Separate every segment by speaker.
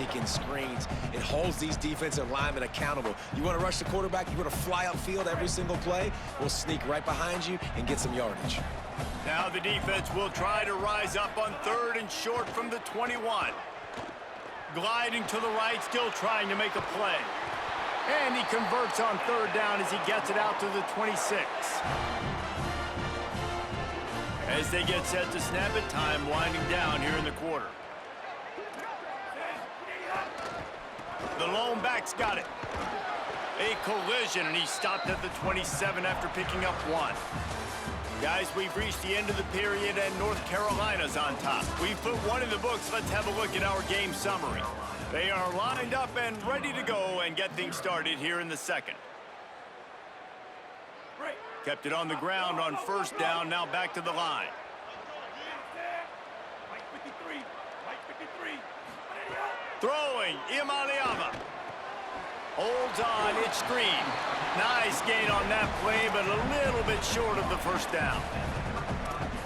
Speaker 1: sneak in screens. It holds these defensive linemen accountable. You want to rush the quarterback, you want to fly upfield every single play, we'll sneak right behind you and get some yardage.
Speaker 2: Now the defense will try to rise up on 3rd and short from the 21. Gliding to the right, still trying to make a play. And he converts on 3rd down as he gets it out to the 26. As they get set to snap it, time winding down here in the quarter. The lone back's got it. A collision, and he stopped at the 27 after picking up 1. Guys, we've reached the end of the period, and North Carolina's on top. We've put 1 in the books. Let's have a look at our game summary. They are lined up and ready to go and get things started here in the second. Kept it on the ground on 1st down, now back to the line. Throwing, Iamaleava. Holds on, it's screen. Nice gain on that play, but a little bit short of the 1st down.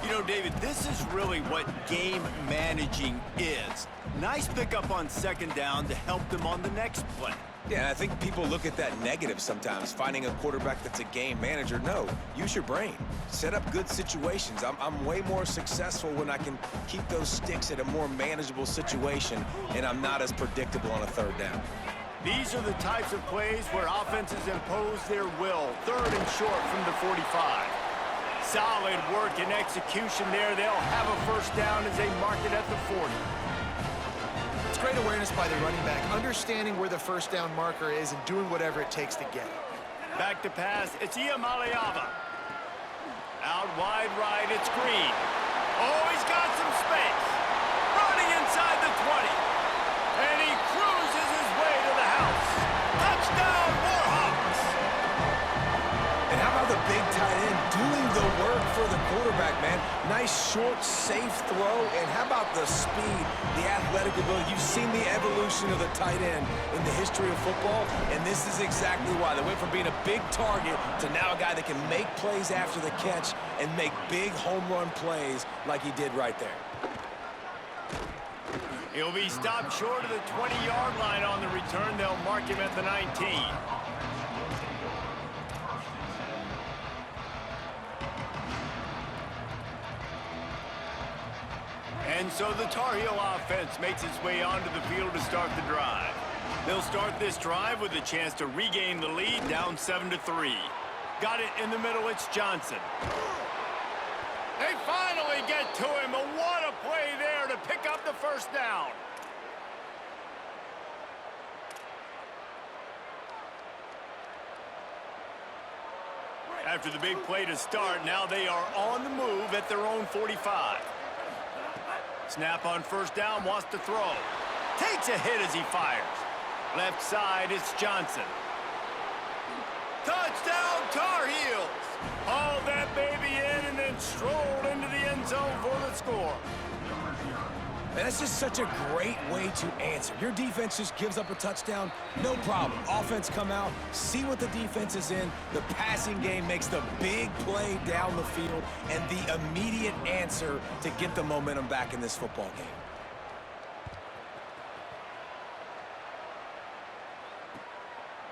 Speaker 2: You know, David, this is really what game managing is. Nice pickup on 2nd down to help them on the next play.
Speaker 1: Yeah, I think people look at that negative sometimes, finding a quarterback that's a game manager. No, use your brain. Set up good situations. I'm way more successful when I can keep those sticks at a more manageable situation, and I'm not as predictable on a 3rd down.
Speaker 2: These are the types of plays where offenses impose their will. 3rd and short from the 45. Solid work and execution there. They'll have a 1st down as they mark it at the 40.
Speaker 3: It's great awareness by the running back, understanding where the 1st down marker is and doing whatever it takes to get it.
Speaker 2: Back to pass, it's Iamaleava. Out wide right, it's Green. Oh, he's got some space. Running inside the 20. And he cruises his way to the house. Touchdown, Warhawks!
Speaker 1: And how about the big tight end doing the work for the quarterback, man? Nice, short, safe throw. And how about the speed, the athletic ability? You've seen the evolution of the tight end in the history of football, and this is exactly why. They went from being a big target to now a guy that can make plays after the catch and make big home run plays like he did right there.
Speaker 2: He'll be stopped short of the 20-yard line on the return. They'll mark him at the 19. And so the Tar Heel offense makes its way onto the field to start the drive. They'll start this drive with a chance to regain the lead, down 7-3. Got it in the middle, it's Johnson. They finally get to him, but what a play there to pick up the 1st down. After the big play to start, now they are on the move at their own 45. Snap on 1st down, wants to throw. Takes a hit as he fires. Left side, it's Johnson. Touchdown, Tar Heels! Hauled that baby in and then strolled into the end zone for the score.
Speaker 1: Man, that's just such a great way to answer. Your defense just gives up a touchdown, no problem. Offense come out, see what the defense is in. The passing game makes the big play down the field and the immediate answer to get the momentum back in this football game.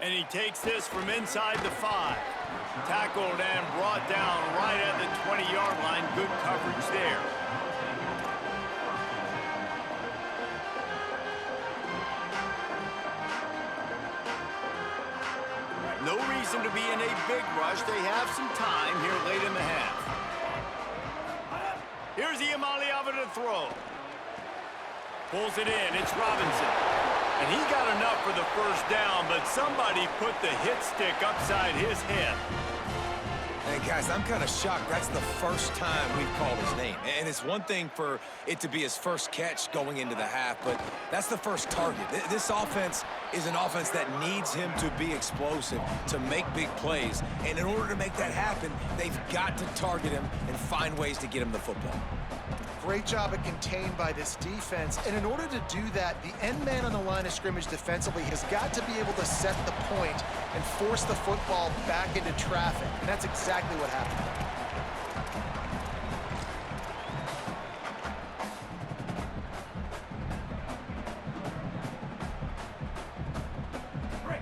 Speaker 2: And he takes this from inside the 5. Tackled and brought down right at the 20-yard line. Good coverage there. No reason to be in a big rush. They have some time here late in the half. Here's Iamaleava to throw. Pulls it in. It's Robinson. And he got enough for the 1st down, but somebody put the hit stick upside his head.
Speaker 1: Hey, guys, I'm kind of shocked. That's the first time we've called his name. And it's one thing for it to be his first catch going into the half, but that's the first target. This offense is an offense that needs him to be explosive, to make big plays. And in order to make that happen, they've got to target him and find ways to get him the football.
Speaker 3: Great job at contained by this defense. And in order to do that, the end man on the line of scrimmage defensively has got to be able to set the point and force the football back into traffic. And that's exactly what happened.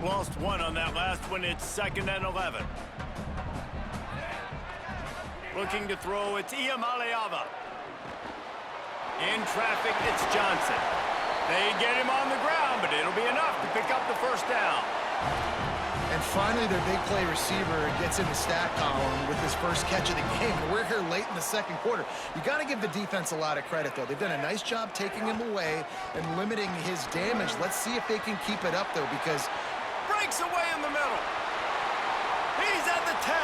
Speaker 2: Lost one on that last one. It's 2nd and 11. Looking to throw, it's Iamaleava. In traffic, it's Johnson. They get him on the ground, but it'll be enough to pick up the first down.
Speaker 3: And finally, their big play receiver gets in the stat column with his first catch of the game. And we're here late in the second quarter. You got to give the defense a lot of credit, though. They've done a nice job taking him away and limiting his damage. Let's see if they can keep it up, though, because...
Speaker 2: Breaks away in the middle. He's at the 10.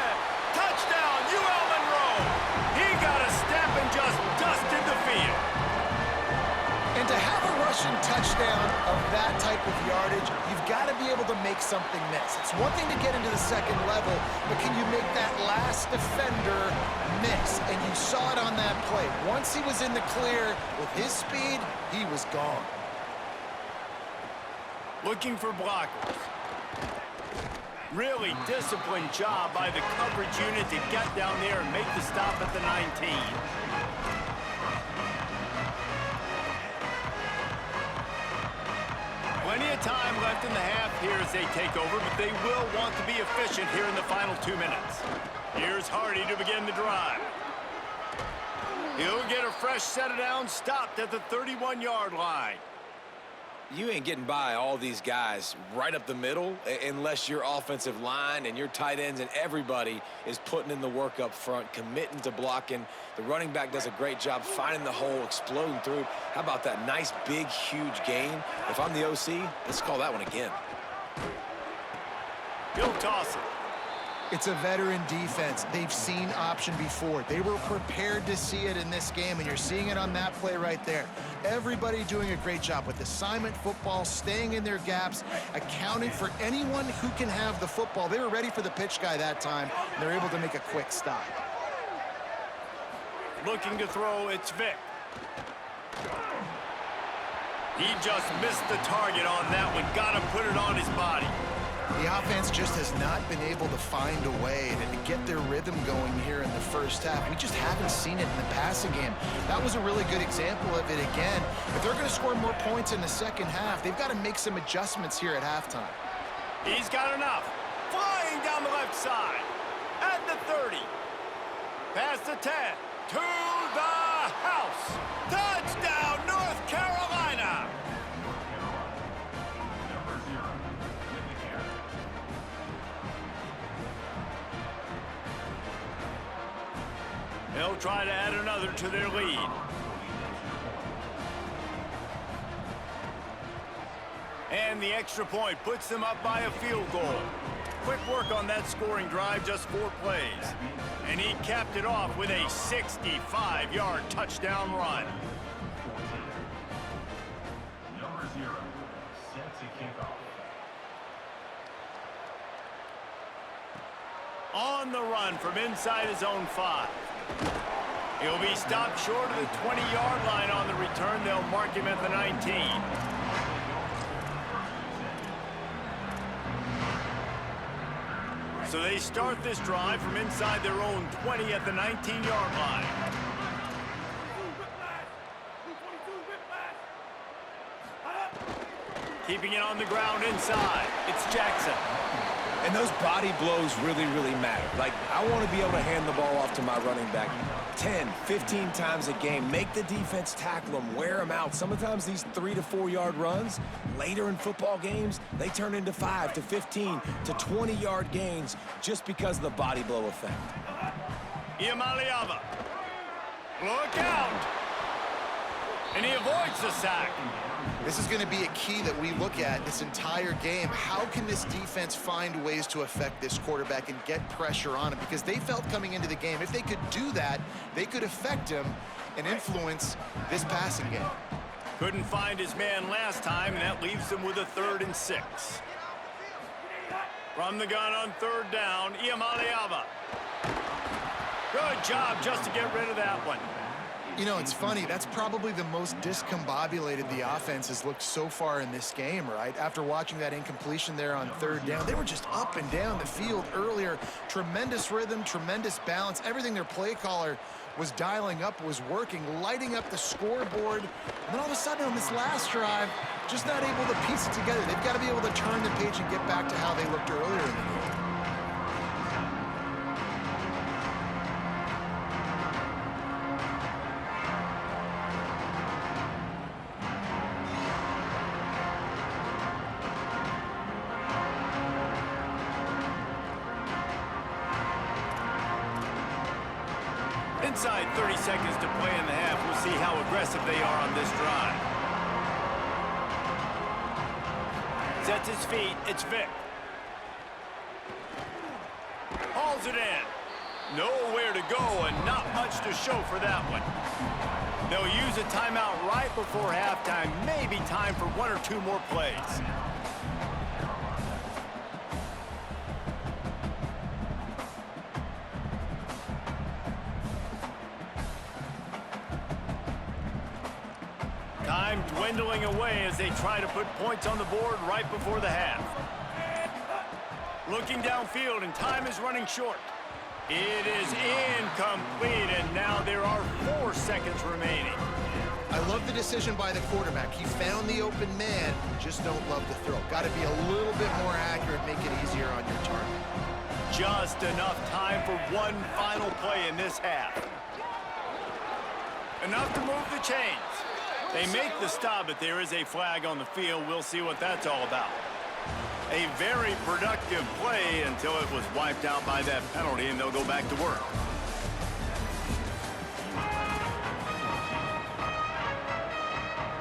Speaker 2: Touchdown, UL Monroe. He got a step and just dusted the field.
Speaker 3: And to have a rushing touchdown of that type of yardage, you've got to be able to make something miss. It's one thing to get into the second level, but can you make that last defender miss? And you saw it on that play. Once he was in the clear with his speed, he was gone.
Speaker 2: Looking for blockers. Really disciplined job by the coverage unit to get down there and make the stop at the 19. Plenty of time left in the half here as they take over, but they will want to be efficient here in the final 2 minutes. Here's Hardy to begin the drive. He'll get a fresh set of downs, stopped at the 31-yard line.
Speaker 1: You ain't getting by all these guys right up the middle unless your offensive line and your tight ends and everybody is putting in the work up front, committing to blocking. The running back does a great job finding the hole, exploding through. How about that nice, big, huge gain? If I'm the OC, let's call that one again.
Speaker 2: He'll toss it.
Speaker 3: It's a veteran defense. They've seen option before. They were prepared to see it in this game, and you're seeing it on that play right there. Everybody doing a great job with assignment football, staying in their gaps, accounting for anyone who can have the football. They were ready for the pitch guy that time, and they're able to make a quick stop.
Speaker 2: Looking to throw, it's Vick. He just missed the target on that one. Got to put it on his body.
Speaker 3: The offense just has not been able to find a way to get their rhythm going here in the first half. We just haven't seen it in the passing game. That was a really good example of it again. If they're going to score more points in the second half, they've got to make some adjustments here at halftime.
Speaker 2: He's got enough. Flying down the left side. At the 30. Past the 10. To the house. Touchdown, North Carolina. They'll try to add another to their lead. And the extra point puts them up by a field goal. Quick work on that scoring drive, just 4 plays. And he capped it off with a 65-yard touchdown run.
Speaker 4: Number 0, set to kick off.
Speaker 2: On the run from inside his own 5. He'll be stopped short of the 20-yard line on the return. They'll mark him at the 19. So they start this drive from inside their own 20 at the 19-yard line. Keeping it on the ground inside. It's Jackson.
Speaker 1: And those body blows really, really matter. Like, I want to be able to hand the ball off to my running back 10, 15 times a game. Make the defense tackle them, wear them out. Sometimes these 3 to 4 yard runs, later in football games, they turn into 5 to 15 to 20-yard gains just because of the body blow effect.
Speaker 2: Iamaleava. Look out! And he avoids the sack.
Speaker 3: This is going to be a key that we look at this entire game. How can this defense find ways to affect this quarterback and get pressure on him? Because they felt coming into the game, if they could do that, they could affect him and influence this passing game.
Speaker 2: Couldn't find his man last time, and that leaves him with a 3rd and 6. From the gun on 3rd down, Iamaleava. Good job just to get rid of that one.
Speaker 3: You know, it's funny. That's probably the most discombobulated the offense has looked so far in this game, right? After watching that incompletion there on third down, they were just up and down the field earlier. Tremendous rhythm, tremendous balance. Everything their play caller was dialing up was working, lighting up the scoreboard. And then all of a sudden on this last drive, just not able to piece it together. They've got to be able to turn the page and get back to how they looked earlier in the game.
Speaker 2: Inside 30 seconds to play in the half. We'll see how aggressive they are on this drive. Sets his feet. It's Vick. Hauls it in. Nowhere to go and not much to show for that one. They'll use a timeout right before halftime. Maybe time for one or two more plays. Time dwindling away as they try to put points on the board right before the half. Looking downfield, and time is running short. It is incomplete, and now there are 4 seconds remaining.
Speaker 3: I love the decision by the quarterback. He found the open man, just don't love the throw. Got to be a little bit more accurate, make it easier on your target.
Speaker 2: Just enough time for one final play in this half. Enough to move the chains. They make the stop, but there is a flag on the field. We'll see what that's all about. A very productive play until it was wiped out by that penalty, and they'll go back to work.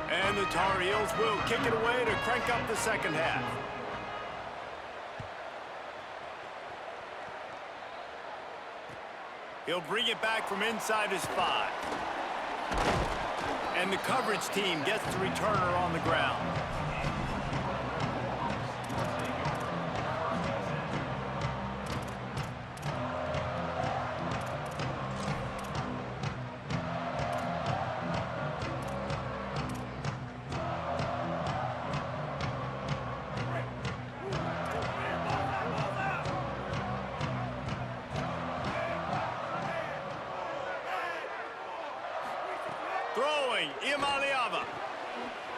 Speaker 2: And the Tar Heels will kick it away to crank up the second half. He'll bring it back from inside his 5. And the coverage team gets the returner on the ground. Throwing, Iamaleava.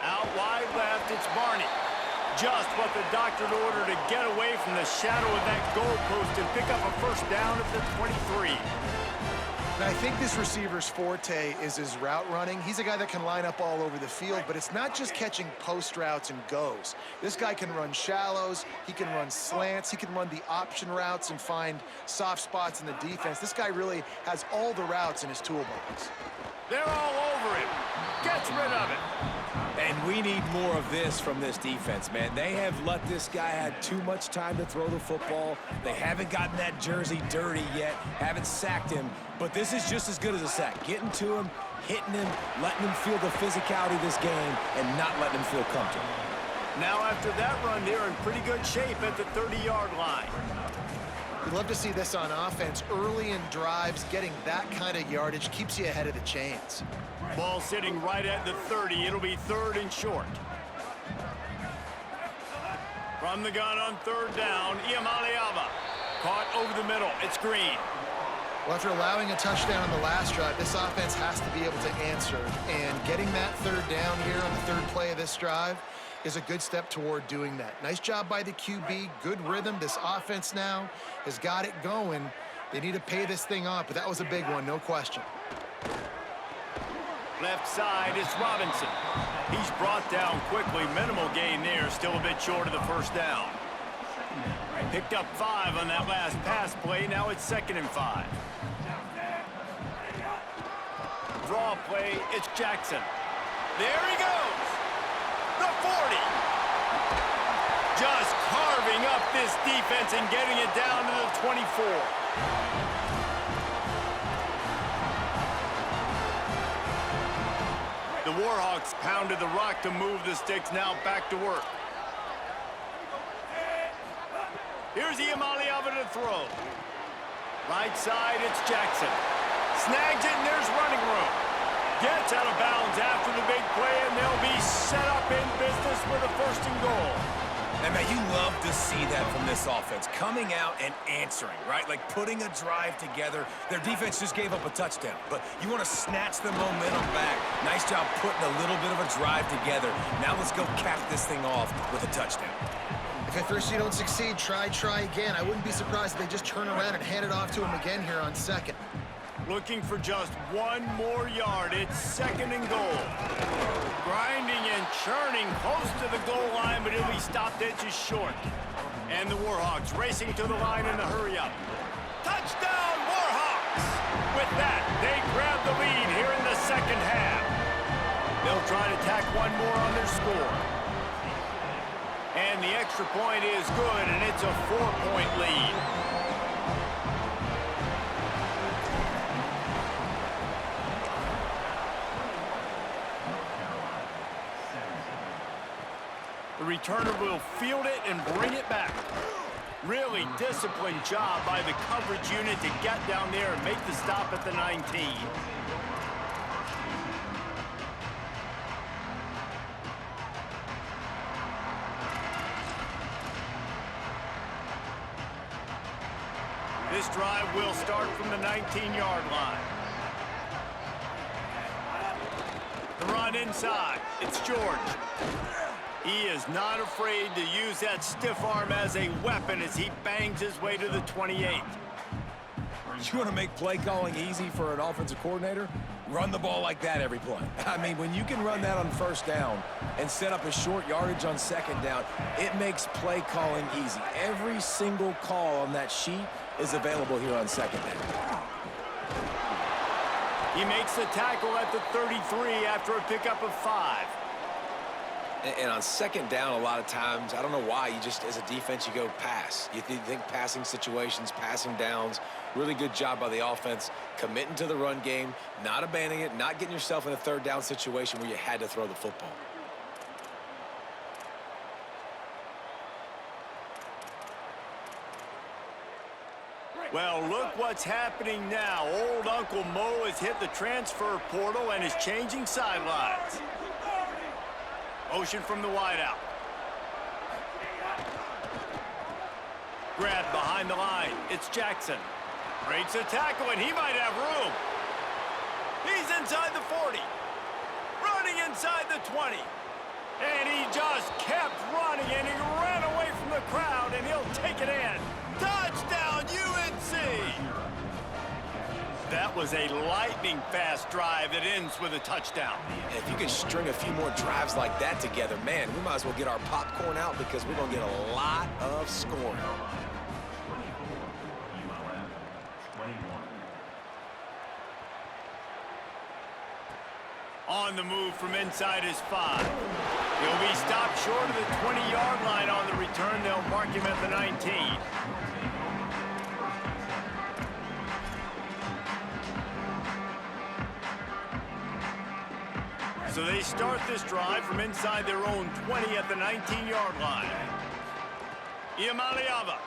Speaker 2: Out wide left, it's Barney. Just what the doctor ordered to get away from the shadow of that goalpost and pick up a first down at the 23.
Speaker 3: And I think this receiver's forte is his route running. He's a guy that can line up all over the field, but it's not just catching post routes and goes. This guy can run shallows, he can run slants, he can run the option routes and find soft spots in the defense. This guy really has all the routes in his toolbox.
Speaker 2: They're all over him. Gets rid of it.
Speaker 1: And we need more of this from this defense, man. They have let this guy have too much time to throw the football. They haven't gotten that jersey dirty yet, haven't sacked him. But this is just as good as a sack. Getting to him, hitting him, letting him feel the physicality of this game, and not letting him feel comfortable.
Speaker 2: Now after that run, they're in pretty good shape at the 30-yard line.
Speaker 3: You'd love to see this on offense. Early in drives, getting that kind of yardage keeps you ahead of the chains.
Speaker 2: Ball sitting right at the 30. It'll be 3rd and short. From the gun on 3rd down, Iamaleava. Caught over the middle. It's Green.
Speaker 3: Well, after allowing a touchdown on the last drive, this offense has to be able to answer. And getting that 3rd down here on the 3rd play of this drive is a good step toward doing that. Nice job by the QB, good rhythm. This offense now has got it going. They need to pay this thing off, but that was a big one, no question.
Speaker 2: Left side, it's Robinson. He's brought down quickly. Minimal gain there, still a bit short of the first down. Picked up 5 on that last pass play. Now it's 2nd and 5. Draw play, it's Jackson. There he goes. The 40. Just carving up this defense and getting it down to the 24. The Warhawks pounded the rock to move the sticks, now back to work. Here's Iamaleava to throw. Right side, it's Jackson. Snags it, and there's running room. Gets out of bounds after the big play, and they'll be set up in business with a 1st and goal.
Speaker 1: And, man, you love to see that from this offense, coming out and answering, right? Like putting a drive together. Their defense just gave up a touchdown, but you want to snatch the momentum back. Nice job putting a little bit of a drive together. Now let's go cap this thing off with a touchdown.
Speaker 3: If at first you don't succeed, try again. I wouldn't be surprised if they just turn around and hand it off to him again here on 2nd.
Speaker 2: Looking for just 1 more yard. It's 2nd and goal. Grinding and churning close to the goal line, but he'll be stopped at just short. And the Warhawks racing to the line in a hurry-up. Touchdown, Warhawks! With that, they grab the lead here in the 2nd half. They'll try to tack 1 more on their score. And the extra point is good, and it's a 4-point lead. The returner will field it and bring it back. Really disciplined job by the coverage unit to get down there and make the stop at the 19. This drive will start from the 19-yard line. The run inside. It's George. He is not afraid to use that stiff arm as a weapon as he bangs his way to the 28.
Speaker 1: You want to make play calling easy for an offensive coordinator? Run the ball like that every play. I mean, when you can run that on 1st down and set up a short yardage on 2nd down, it makes play calling easy. Every single call on that sheet is available here on 2nd down.
Speaker 2: He makes the tackle at the 33 after a pickup of 5.
Speaker 1: And on 2nd down, a lot of times, I don't know why, you just, as a defense, you go pass. You think passing situations, passing downs. Really good job by the offense, committing to the run game, not abandoning it, not getting yourself in a 3rd down situation where you had to throw the football.
Speaker 2: Well, look what's happening now. Old Uncle Mo has hit the transfer portal and is changing sidelines. Motion from the wideout. Grab behind the line. It's Jackson. Breaks a tackle, and he might have room. He's inside the 40. Running inside the 20. And he just kept running, and he ran away from the crowd, and he'll take it in. Touchdown, UNC! That was a lightning-fast drive that ends with a touchdown.
Speaker 1: And if you can string a few more drives like that together, man, we might as well get our popcorn out because we're going to get a lot of scoring.
Speaker 2: On the move from inside his 5. He'll be stopped short of the 20-yard line on the return. They'll mark him at the 19. So they start this drive from inside their own 20 at the 19-yard line. Iamaleava.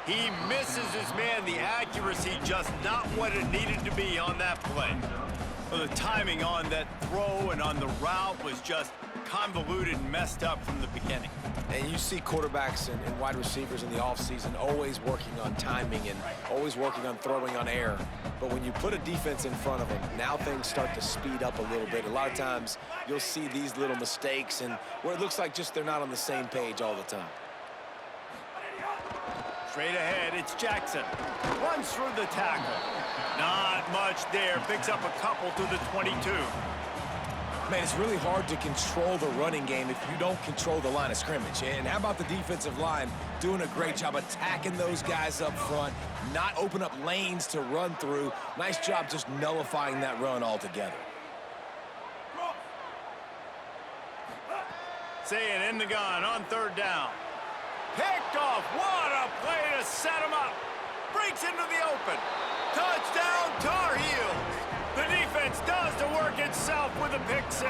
Speaker 2: He misses his man. The accuracy just not what it needed to be on that play. Well, the timing on that throw and on the route was just convoluted and messed up from the beginning.
Speaker 1: And you see quarterbacks and wide receivers in the offseason always working on timing and always working on throwing on air. But when you put a defense in front of them, now things start to speed up a little bit. A lot of times you'll see these little mistakes and where it looks like just they're not on the same page all the time.
Speaker 2: Straight ahead, it's Jackson. Runs through the tackle. Not much there. Picks up a couple to the 22.
Speaker 1: Man, it's really hard to control the running game if you don't control the line of scrimmage. And how about the defensive line doing a great job attacking those guys up front, not open up lanes to run through. Nice job just nullifying that run altogether.
Speaker 2: Saying in the gun on 3rd down. Picked off. What a play to set him up. Breaks into the open. Touchdown, Tar Heels. The defense does the work itself with a pick 6.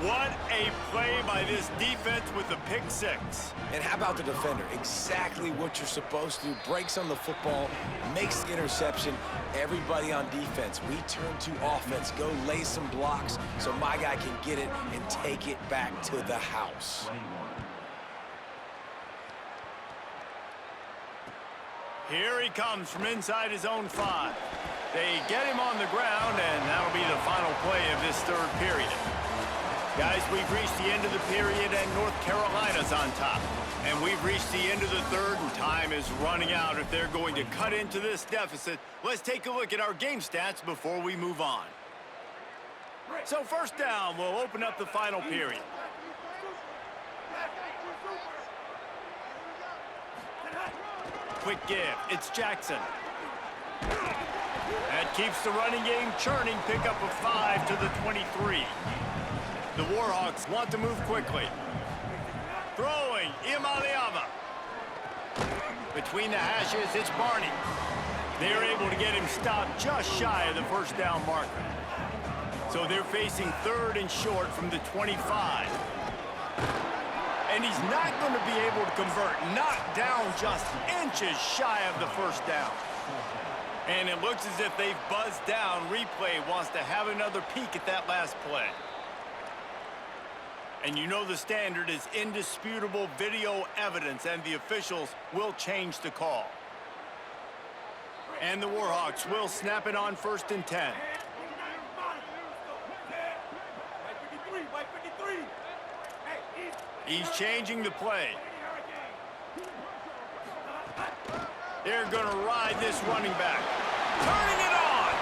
Speaker 2: What a play by this defense with the pick six.
Speaker 1: And how about the defender? Exactly what you're supposed to do. Breaks on the football, makes the interception. Everybody on defense, we turn to offense. Go lay some blocks so my guy can get it and take it back to the house.
Speaker 2: Here he comes from inside his own 5. They get him on the ground, and that'll be the final play of this third period. Guys, we've reached the end of the period, and North Carolina's on top. And we've reached the end of the third, and time is running out if they're going to cut into this deficit. Let's take a look at our game stats before we move on. So first down, we'll open up the final period. Quick give, it's Jackson. That keeps the running game churning. Pickup of 5 to the 23. The Warhawks want to move quickly. Throwing, Imaliava. Between the hashes, it's Barney. They're able to get him stopped just shy of the first down marker. So they're facing third and short from the 25. And he's not going to be able to convert. Knocked down just inches shy of the first down. And it looks as if they've buzzed down. Replay wants to have another peek at that last play. And you know the standard is indisputable video evidence, and the officials will change the call. And the Warhawks will snap it on 1st and 10. He's changing the play. They're going to ride this running back. Turning it on!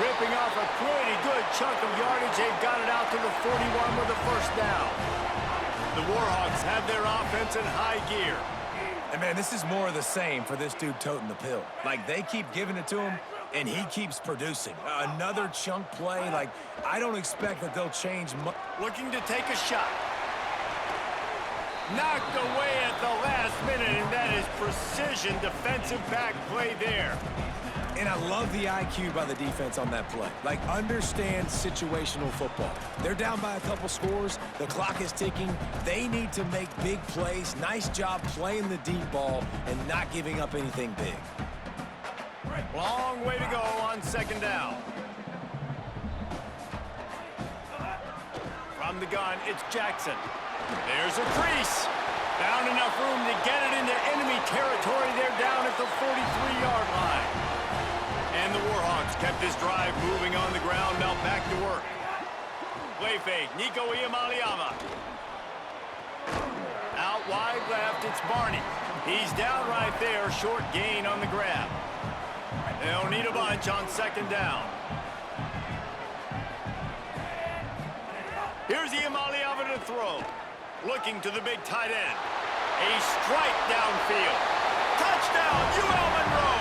Speaker 2: Ripping off a pretty good chunk of yardage. They've got it out to the 41 with a first down. The Warhawks have their offense in high gear.
Speaker 1: And, man, this is more of the same for this dude toting the pill. Like, they keep giving it to him, and he keeps producing. Another chunk play. Like, I don't expect that they'll change much.
Speaker 2: Looking to take a shot. Knocked away at the last minute, and that is precision defensive back play there.
Speaker 1: And I love the IQ by the defense on that play. Like, understand situational football. They're down by a couple scores. The clock is ticking. They need to make big plays. Nice job playing the deep ball and not giving up anything big.
Speaker 2: Long way to go on 2nd down. From the gun, it's Jackson. There's a crease. Found enough room to get it into enemy territory. They're down at the 43-yard line. And the Warhawks kept this drive moving on the ground. Now back to work. Play fake, Nico Iamaleava. Out wide left, it's Barney. He's down right there, short gain on the grab. They'll need a bunch on 2nd down. Here's Iamaleava to throw. Looking to the big tight end. A strike downfield. Touchdown, UL Monroe.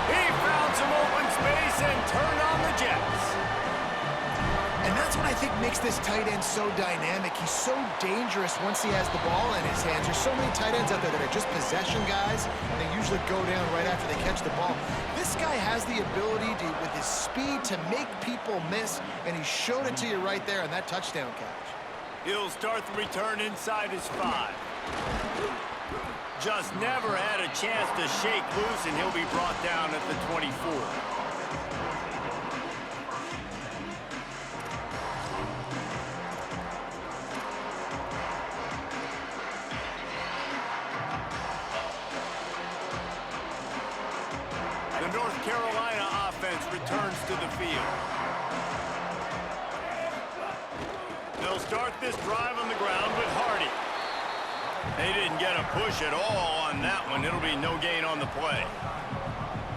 Speaker 2: He found some open space and turned on the Jets.
Speaker 3: And that's what I think makes this tight end so dynamic. He's so dangerous once he has the ball in his hands. There's so many tight ends out there that are just possession guys, and they usually go down right after they catch the ball. This guy has the ability to, with his speed, to make people miss, and he showed it to you right there on that touchdown catch.
Speaker 2: He'll start the return inside his 5. Just never had a chance to shake loose, and he'll be brought down at the 24. The North Carolina offense returns to the field. They'll start this drive on the ground with Hardy. They didn't get a push at all on that one. It'll be no gain on the play.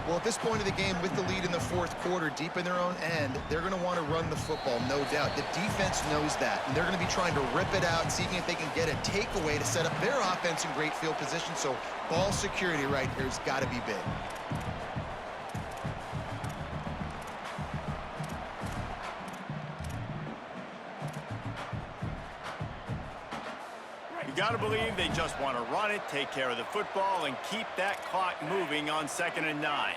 Speaker 3: Well, at this point of the game, with the lead in the 4th quarter, deep in their own end, they're going to want to run the football, no doubt. The defense knows that, and they're going to be trying to rip it out, seeing if they can get a takeaway to set up their offense in great field position. So ball security right here has got to be big.
Speaker 2: You got to believe they just want to run it, take care of the football, and keep that clock moving on 2nd and 9.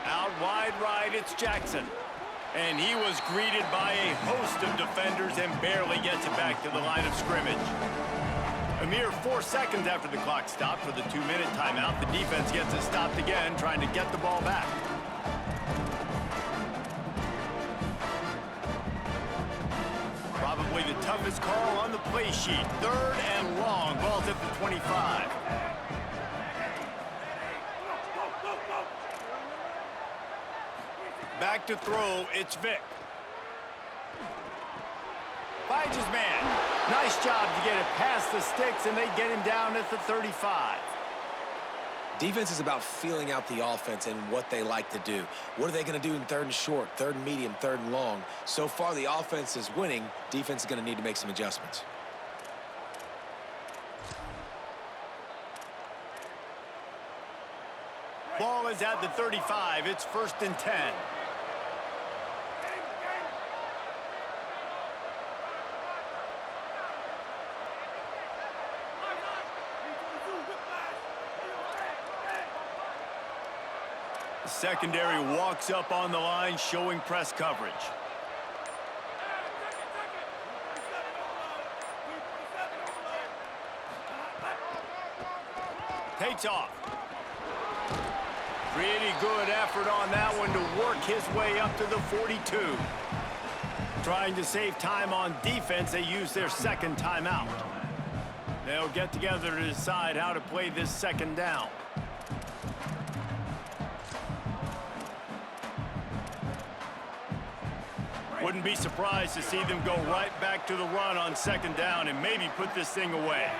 Speaker 2: Out wide right, it's Jackson. And he was greeted by a host of defenders and barely gets it back to the line of scrimmage. A mere 4 seconds after the clock stopped for the 2-minute timeout, the defense gets it stopped again, trying to get the ball back. Probably the toughest call on the play sheet. 3rd and long. Ball's at the 25. Back to throw, it's Vick. Finds his man. Nice job to get it past the sticks, and they get him down at the 35.
Speaker 1: Defense is about feeling out the offense and what they like to do. What are they going to do in 3rd and short, 3rd and medium, 3rd and long? So far, the offense is winning. Defense is going to need to make some adjustments.
Speaker 2: Ball is at the 35. It's 1st and 10. Secondary walks up on the line, showing press coverage. Takes off. Pretty good effort on that one to work his way up to the 42. Trying to save time on defense, they use their 2nd timeout. They'll get together to decide how to play this 2nd down. Wouldn't be surprised to see them go right back to the run on 2nd down and maybe put this thing away.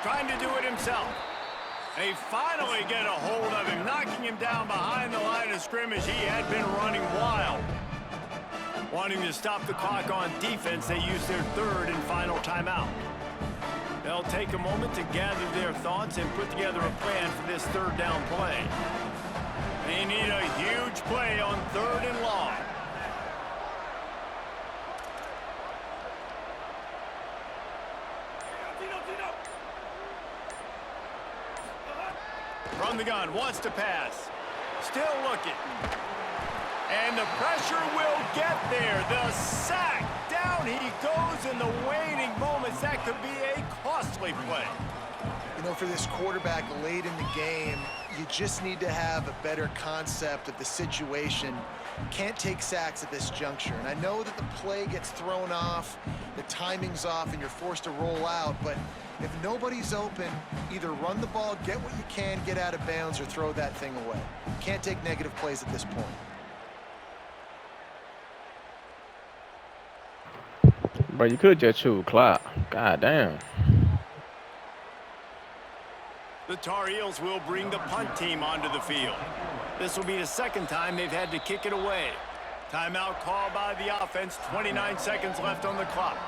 Speaker 2: Trying to do it himself. They finally get a hold of him, knocking him down behind the line of scrimmage. He had been running wild. Wanting to stop the clock on defense, they use their 3rd and final timeout. They'll take a moment to gather their thoughts and put together a plan for this 3rd down play. They need a huge play on 3rd and long. From the gun, wants to pass. Still looking. And the pressure will get there. The sack. Down he goes in the waning moments. That could be a costly play.
Speaker 3: You know, for this quarterback late in the game, you just need to have a better concept of the situation. Can't take sacks at this juncture. And I know that the play gets thrown off, the timing's off, and you're forced to roll out. But if nobody's open, either run the ball, get what you can, get out of bounds, or throw that thing away. Can't take negative plays at this point.
Speaker 5: But you could just choose clock. God damn.
Speaker 2: The Tar Heels will bring the punt team onto the field. This will be the 2nd time they've had to kick it away. Timeout called by the offense, 29 seconds left on the clock.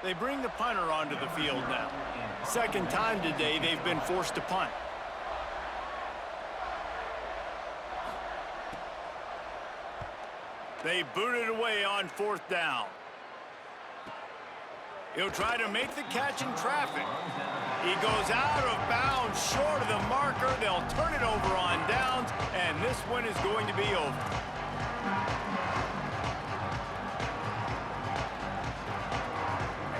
Speaker 2: They bring the punter onto the field now. 2nd time today they've been forced to punt. They boot it away on 4th down. He'll try to make the catch in traffic. He goes out of bounds, short of the marker. They'll turn it over on downs, and this one is going to be over.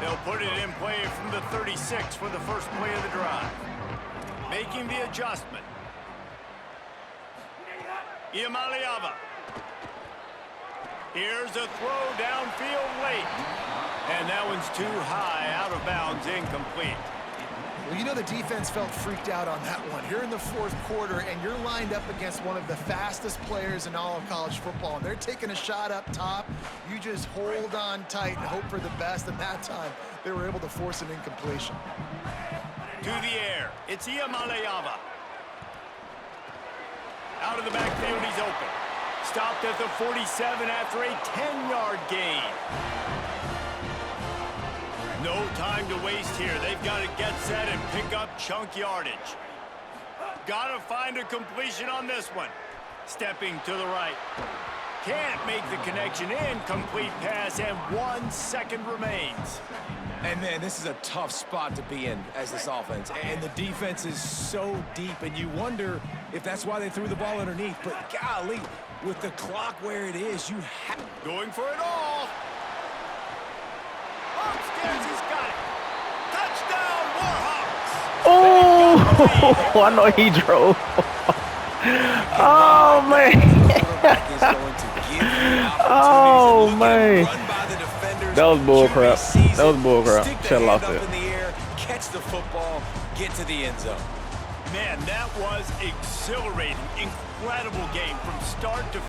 Speaker 2: They'll put it in play from the 36 for the first play of the drive. Making the adjustment. Iamaleava. Here's a throw downfield late. And that one's too high, out of bounds, incomplete.
Speaker 3: Well, you know the defense felt freaked out on that one. You're in the 4th quarter, and you're lined up against one of the fastest players in all of college football. And they're taking a shot up top. You just hold on tight and hope for the best. And that time, they were able to force an incompletion.
Speaker 2: To the air, it's Iamaleava. Out of the backfield, he's open. Stopped at the 47 after a 10-yard gain. No time to waste here. They've got to get set and pick up chunk yardage. Got to find a completion on this one. Stepping to the right. can't make the connection. Incomplete pass, and 1 second remains.
Speaker 1: And man, this is a tough spot to be in as this offense. And the defense is so deep, and you wonder if that's why they threw the ball underneath. But golly, with the clock where it is, you have...
Speaker 2: Going for it all. Upstairs, he's got it. Touchdown, Warhawks.
Speaker 5: Oh, I know he drove. Oh, man. Oh, man. That was bull crap. That was bull crap. Should have lost it.
Speaker 1: In the air, catch the football, get to the end zone.
Speaker 2: Man, that was exhilarating. Incredible game from start to